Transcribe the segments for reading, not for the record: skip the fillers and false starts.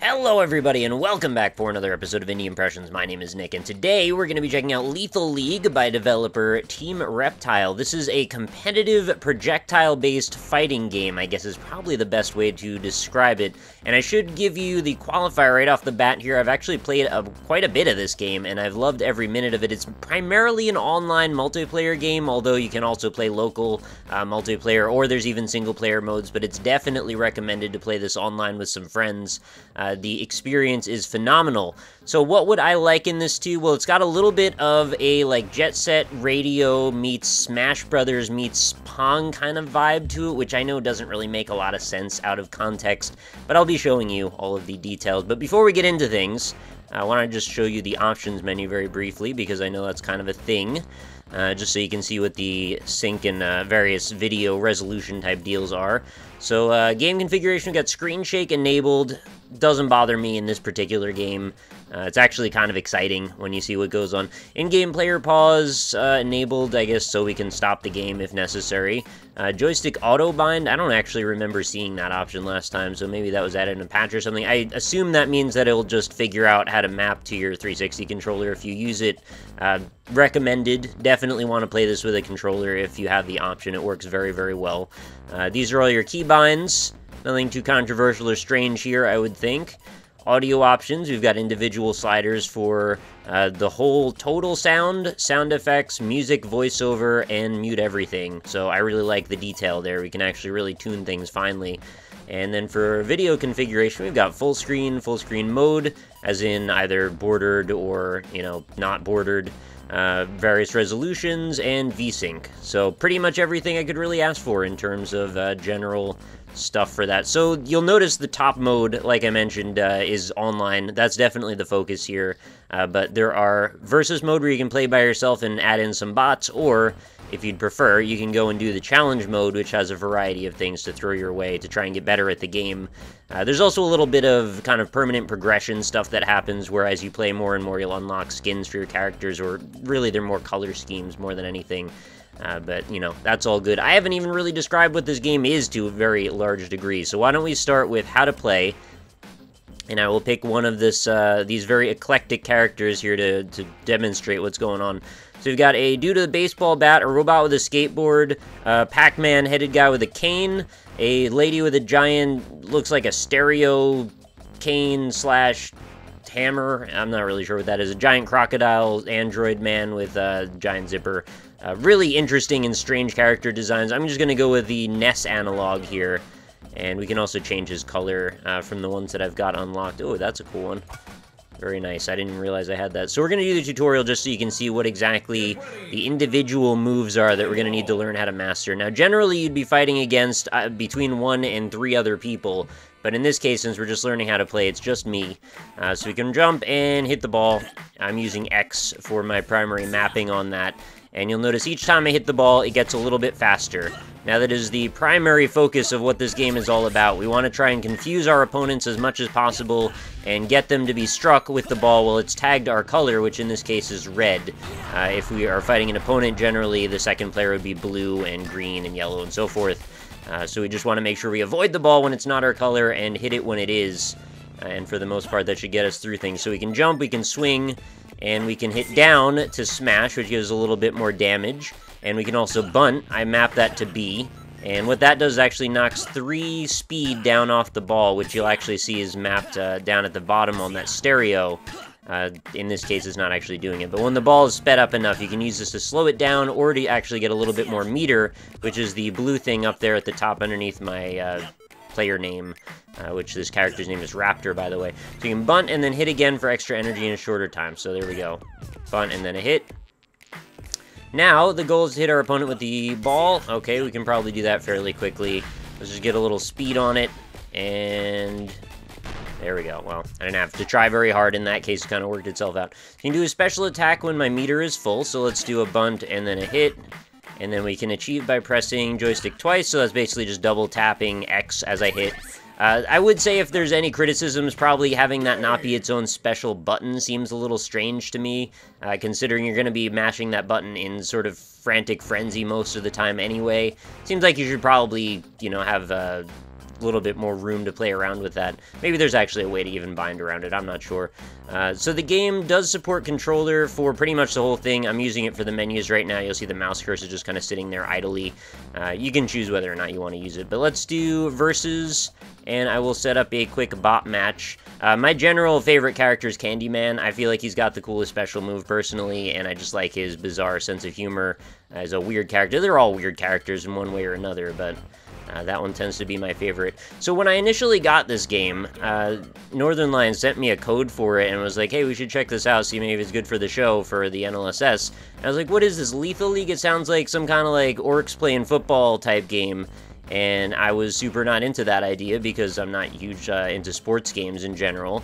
Hello everybody and welcome back for another episode of Indie Impressions. My name is Nick and today we're going to be checking out Lethal League by developer Team Reptile. This is a competitive projectile-based fighting game, I guess is probably the best way to describe it. And I should give you the qualifier right off the bat here. I've actually played quite a bit of this game and I've loved every minute of it. It's primarily an online multiplayer game, although you can also play local multiplayer or there's even single player modes, but it's definitely recommended to play this online with some friends. The experience is phenomenal. So what would I liken this to? Well, it's got a little bit of a like Jet Set Radio meets Smash Brothers meets Pong kind of vibe to it, which I know doesn't really make a lot of sense out of context, but I'll be showing you all of the details. But before we get into things, I want to just show you the options menu very briefly, because I know that's kind of a thing, just so you can see what the sync and various video resolution type deals are. So game configuration, we've got screen shake enabled. Doesn't bother me in this particular game. It's actually kind of exciting when you see what goes on. In-game player pause enabled, I guess, so we can stop the game if necessary. Joystick auto bind, I don't actually remember seeing that option last time, so maybe that was added in a patch or something. I assume that means that it'll just figure out how to map to your 360 controller if you use it. Recommended. Definitely want to play this with a controller if you have the option. It works very, very well. These are all your keybinds. Nothing too controversial or strange here, I would think. Audio options, we've got individual sliders for the whole total sound, sound effects, music, voiceover, and mute everything. So I really like the detail there. We can actually really tune things finely. And then for video configuration, we've got full screen mode, as in either bordered or, not bordered. Various resolutions, and VSync. So pretty much everything I could really ask for in terms of general stuff for that. So you'll notice the top mode, like I mentioned, is online. That's definitely the focus here. But there are versus mode where you can play by yourself and add in some bots, or if you'd prefer, you can go and do the challenge mode, which has a variety of things to throw your way to try and get better at the game. There's also a little bit of kind of permanent progression stuff that happens, where as you play more and more, you'll unlock skins for your characters, or really they're more color schemes more than anything. But, that's all good. I haven't even really described what this game is to a very large degree, so why don't we start with how to play, and I will pick one of these very eclectic characters here to demonstrate what's going on. So we've got a dude with a baseball bat, a robot with a skateboard, a Pac-Man headed guy with a cane, a lady with a giant, looks like a stereo cane slash hammer. I'm not really sure what that is. A giant crocodile android man with a giant zipper. Really interesting and strange character designs. I'm just going to go with the NES analog here. And we can also change his color from the ones that I've got unlocked. Oh, that's a cool one. Very nice. I didn't realize I had that. So we're going to do the tutorial just so you can see what exactly the individual moves are that we're going to need to learn how to master. Now, generally, you'd be fighting against between 1 and 3 other people. But in this case, since we're just learning how to play, it's just me. So we can jump and hit the ball. I'm using X for my primary mapping on that. And you'll notice each time I hit the ball, it gets a little bit faster. Now that is the primary focus of what this game is all about. We want to try and confuse our opponents as much as possible and get them to be struck with the ball while it's tagged our color, which in this case is red. If we are fighting an opponent, generally the second player would be blue and green and yellow and so forth. So we just want to make sure we avoid the ball when it's not our color and hit it when it is. And for the most part, that should get us through things. So we can jump, we can swing, and we can hit down to smash, which gives a little bit more damage. And we can also bunt. I map that to B. And what that does is actually knocks 3 speed down off the ball, which you'll actually see is mapped down at the bottom on that stereo. In this case, it's not actually doing it. But when the ball is sped up enough, you can use this to slow it down or to actually get a little bit more meter, which is the blue thing up there at the top underneath my player name, which this character's name is Raptor, by the way. So you can bunt and then hit again for extra energy in a shorter time. So there we go. Bunt and then a hit. Now, the goal is to hit our opponent with the ball. Okay, we can probably do that fairly quickly. Let's just get a little speed on it, and there we go. Well, I didn't have to try very hard in that case. It kind of worked itself out. You can do a special attack when my meter is full, so let's do a bunt and then a hit. And then we can achieve by pressing joystick twice, so that's basically just double tapping X as I hit. I would say if there's any criticisms, probably having that not be its own special button seems a little strange to me, considering you're going to be mashing that button in sort of frantic frenzy most of the time anyway. Seems like you should probably, have little bit more room to play around with that. Maybe there's actually a way to even bind around it, I'm not sure. So the game does support controller for pretty much the whole thing. I'm using it for the menus right now. You'll see the mouse cursor just kind of sitting there idly. You can choose whether or not you want to use it, but let's do versus, and I will set up a quick bot match. My general favorite character is Candyman. I feel like he's got the coolest special move personally, and I just like his bizarre sense of humor as a weird character. They're all weird characters in one way or another, but that one tends to be my favorite. So when I initially got this game, Northern Lion sent me a code for it and was like, hey, we should check this out, see maybe if it's good for the show, for the NLSS. And I was like, what is this, Lethal League? It sounds like some kind of like orcs playing football type game. And I was super not into that idea because I'm not huge into sports games in general.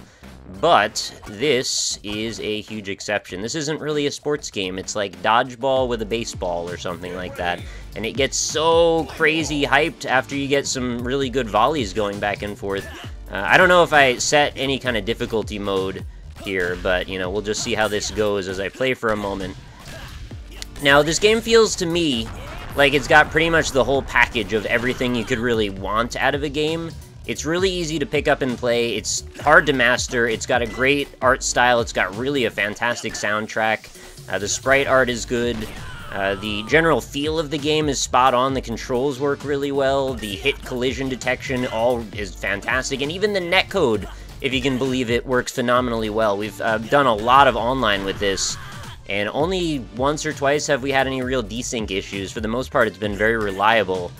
But this is a huge exception. This isn't really a sports game. It's like dodgeball with a baseball or something like that. And it gets so crazy hyped after you get some really good volleys going back and forth. I don't know if I set any kind of difficulty mode here, but, you know, we'll just see how this goes as I play for a moment. Now, this game feels to me like it's got pretty much the whole package of everything you could really want out of a game. It's really easy to pick up and play, it's hard to master, it's got a great art style, it's got really a fantastic soundtrack, the sprite art is good, the general feel of the game is spot on, the controls work really well, the hit collision detection all is fantastic, and even the netcode, if you can believe it, works phenomenally well. We've done a lot of online with this, and only once or twice have we had any real desync issues. For the most part, it's been very reliable.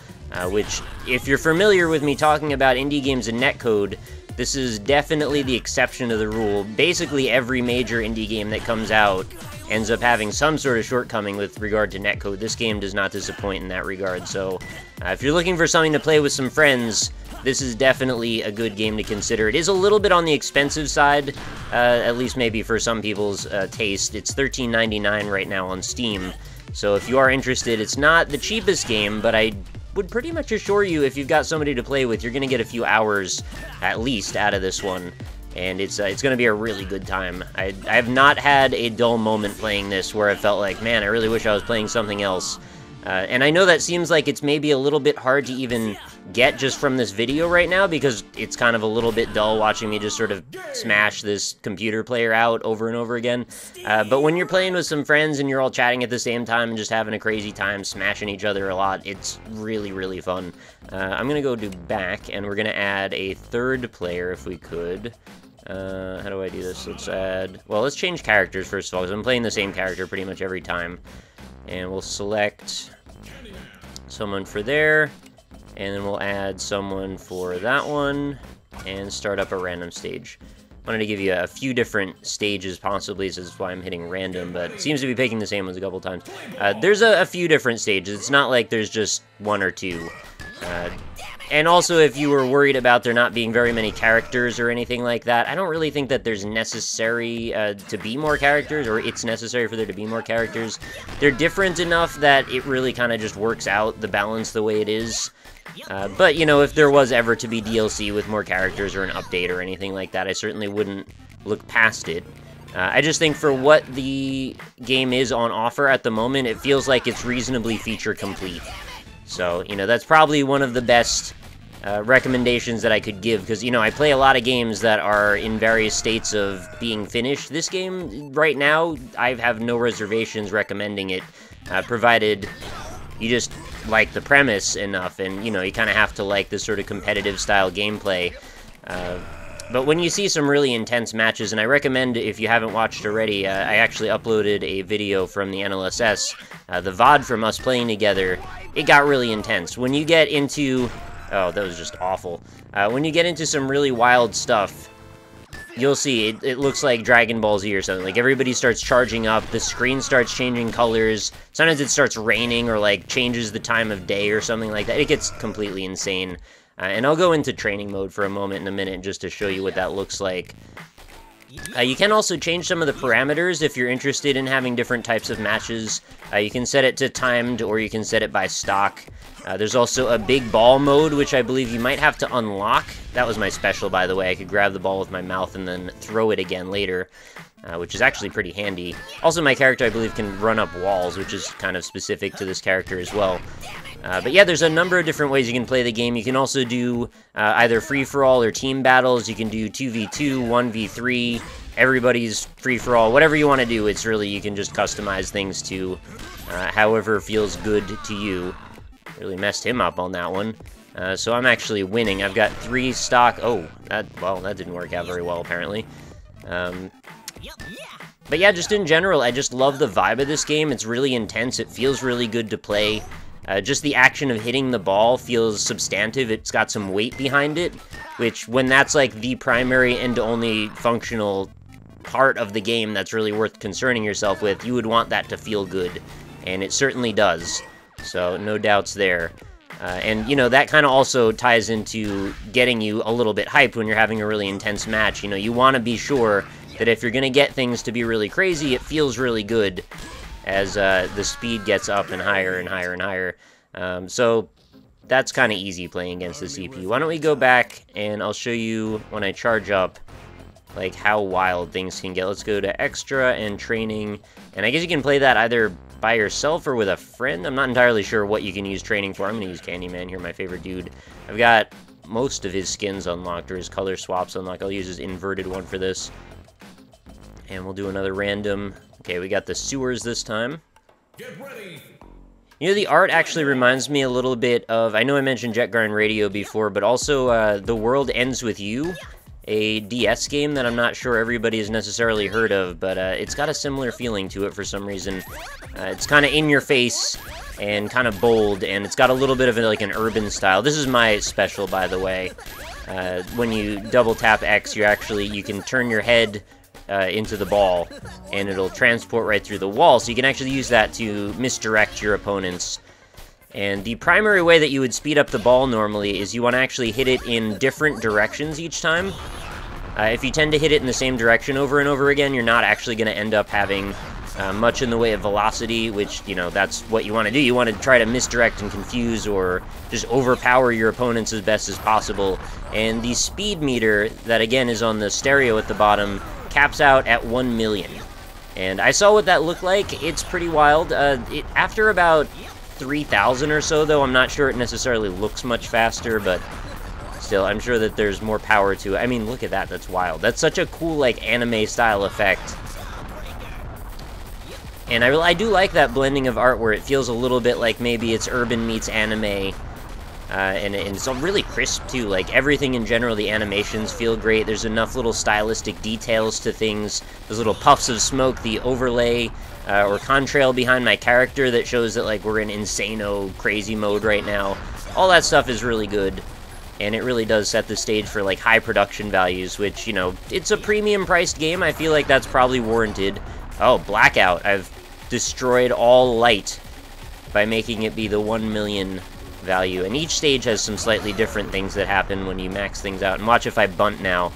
Which, if you're familiar with me talking about indie games and netcode, this is definitely the exception to the rule. Basically, every major indie game that comes out ends up having some sort of shortcoming with regard to netcode. This game does not disappoint in that regard, so if you're looking for something to play with some friends, this is definitely a good game to consider. It is a little bit on the expensive side, at least maybe for some people's taste. It's $13.99 right now on Steam, so if you are interested, it's not the cheapest game, but I would pretty much assure you if you've got somebody to play with, you're going to get a few hours at least out of this one, and it's going to be a really good time. I have not had a dull moment playing this where I felt like, man, I really wish I was playing something else. And I know that seems like it's maybe a little bit hard to even get just from this video right now, because it's kind of a little bit dull watching me just sort of smash this computer player out over and over again. But when you're playing with some friends and you're all chatting at the same time and just having a crazy time smashing each other a lot, it's really, really fun. I'm going to go do back, and we're going to add a third player if we could. How do I do this? Let's add... Well, let's change characters first of all, because I'm playing the same character pretty much every time. And we'll select someone for there, and then we'll add someone for that one, and start up a random stage. I wanted to give you a few different stages possibly, so that's why I'm hitting random, but it seems to be picking the same ones a couple times. There's a few different stages. It's not like there's just one or two. And also, if you were worried about there not being very many characters or anything like that, I don't really think that there's necessary to be more characters, or it's necessary for there to be more characters. They're different enough that it really kind of just works out the balance the way it is. But, you know, if there was ever to be DLC with more characters or an update or anything like that, I certainly wouldn't look past it. I just think for what the game is on offer at the moment, it feels like it's reasonably feature complete. So, you know, that's probably one of the best recommendations that I could give, because, you know, I play a lot of games that are in various states of being finished. This game, right now, I have no reservations recommending it, provided you just like the premise enough, and, you know, you kind of have to like this sort of competitive style gameplay. But when you see some really intense matches, and I recommend, if you haven't watched already, I actually uploaded a video from the NLSS, the VOD from us playing together. It got really intense. When you get into... Oh, that was just awful. When you get into some really wild stuff, you'll see it looks like Dragon Ball Z or something. Like, everybody starts charging up, the screen starts changing colors, sometimes it starts raining or, like, changes the time of day or something like that. It gets completely insane. And I'll go into training mode for a moment in a minute just to show you what that looks like. You can also change some of the parameters if you're interested in having different types of matches. You can set it to timed, or you can set it by stock. There's also a big ball mode, which I believe you might have to unlock. That was my special, by the way. I could grab the ball with my mouth and then throw it again later, which is actually pretty handy. Also, my character, I believe, can run up walls, which is kind of specific to this character as well. But yeah, there's a number of different ways you can play the game. You can also do either free-for-all or team battles. You can do 2v2, 1v3, everybody's free-for-all, whatever you want to do. It's really, you can just customize things to however feels good to you. Really messed him up on that one. So I'm actually winning. I've got 3 stock. Oh, well, that didn't work out very well, apparently. But yeah, just in general, I just love the vibe of this game. It's really intense. It feels really good to play. Just the action of hitting the ball feels substantive. It's got some weight behind it, which when that's like the primary and only functional part of the game that's really worth concerning yourself with, you would want that to feel good, and it certainly does. So no doubts there. And, you know, that kind of also ties into getting you a little bit hyped when you're having a really intense match. You know, you want to be sure that if you're going to get things to be really crazy, it feels really good as the speed gets up and higher and higher and higher. So that's kind of easy playing against the CPU. Why don't we go back and I'll show you when I charge up, like, how wild things can get. Let's go to extra and training, and I guess you can play that either by yourself or with a friend. I'm not entirely sure what you can use training for. I'm going to use Candyman here, my favorite dude. I've got most of his skins unlocked, or his color swaps unlocked. I'll use his inverted one for this. And we'll do another random. Okay, we got the sewers this time. Get ready. You know, the art actually reminds me a little bit of, I know I mentioned Jet Grind Radio before, but also The World Ends With You, a DS game that I'm not sure everybody has necessarily heard of, but it's got a similar feeling to it for some reason. It's kind of in your face and kind of bold, and it's got a little bit of like an urban style. This is my special, by the way. When you double tap X, you can turn your head into the ball, and it'll transport right through the wall, so you can actually use that to misdirect your opponents. And the primary way that you would speed up the ball normally is you want to actually hit it in different directions each time. If you tend to hit it in the same direction over and over again, you're not actually going to end up having much in the way of velocity, which, you know, that's what you want to do. You want to try to misdirect and confuse or just overpower your opponents as best as possible. And the speed meter that, again, is on the stereo at the bottom caps out at 1 million. And I saw what that looked like. It's pretty wild. After about 3,000 or so, though, I'm not sure it necessarily looks much faster, but still, I'm sure that there's more power to it. I mean, look at that. That's wild. That's such a cool, like, anime-style effect. And I do like that blending of art where it feels a little bit like maybe it's urban meets anime. And it's really crisp, too. Like, everything in general, the animations feel great. There's enough little stylistic details to things. Those little puffs of smoke, the overlay or contrail behind my character that shows that, like, we're in insano, crazy mode right now. All that stuff is really good. And it really does set the stage for, like, high production values, which, you know, it's a premium-priced game. I feel like that's probably warranted. Oh, Blackout. I've destroyed all light by making it be the 1 million value. And each stage has some slightly different things that happen when you max things out. And watch if I bunt now.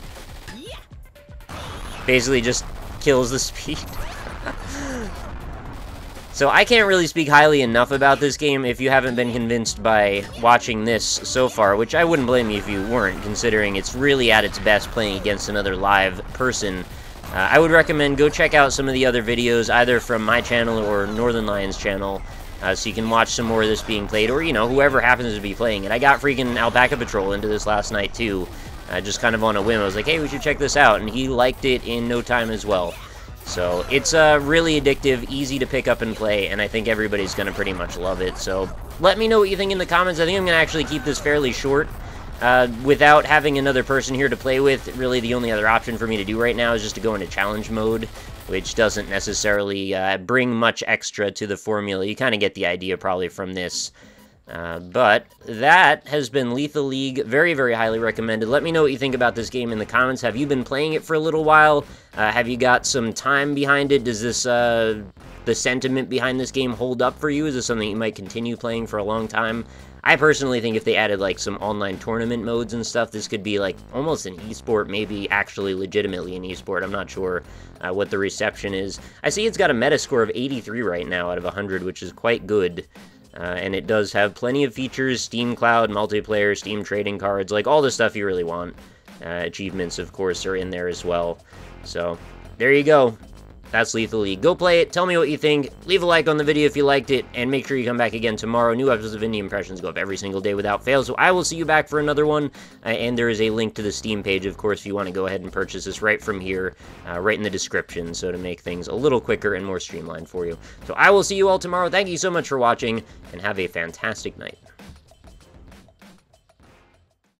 Basically just kills the speed. So I can't really speak highly enough about this game if you haven't been convinced by watching this so far, which I wouldn't blame you if you weren't, considering it's really at its best playing against another live person. I would recommend go check out some of the other videos, either from my channel or Northern Lion's channel, so you can watch some more of this being played, or, you know, whoever happens to be playing it. I got freaking Alpaca Patrol into this last night, too, just kind of on a whim. I was like, hey, we should check this out, and he liked it in no time as well. So it's really addictive, easy to pick up and play, and I think everybody's going to pretty much love it. So let me know what you think in the comments. I think I'm going to actually keep this fairly short. Without having another person here to play with, really the only other option for me to do right now is just to go into challenge mode, which doesn't necessarily bring much extra to the formula. You kind of get the idea probably from this. But that has been Lethal League. Very, very highly recommended. Let me know what you think about this game in the comments. Have you been playing it for a little while? Have you got some time behind it? Does this, the sentiment behind this game hold up for you? Is this something you might continue playing for a long time? I personally think if they added, like, some online tournament modes and stuff, this could be, like, almost an esport, maybe actually legitimately an esport. I'm not sure what the reception is. I see it's got a Metascore of 83 right now out of 100, which is quite good. And it does have plenty of features, Steam Cloud, multiplayer, Steam trading cards, like all the stuff you really want. Achievements, of course, are in there as well. So, there you go. That's Lethal League. Go play it, tell me what you think, leave a like on the video if you liked it, and make sure you come back again tomorrow. New episodes of Indie Impressions go up every single day without fail, so I will see you back for another one, and there is a link to the Steam page, of course, if you want to go ahead and purchase this right from here, right in the description, so to make things a little quicker and more streamlined for you. So I will see you all tomorrow. Thank you so much for watching, and have a fantastic night.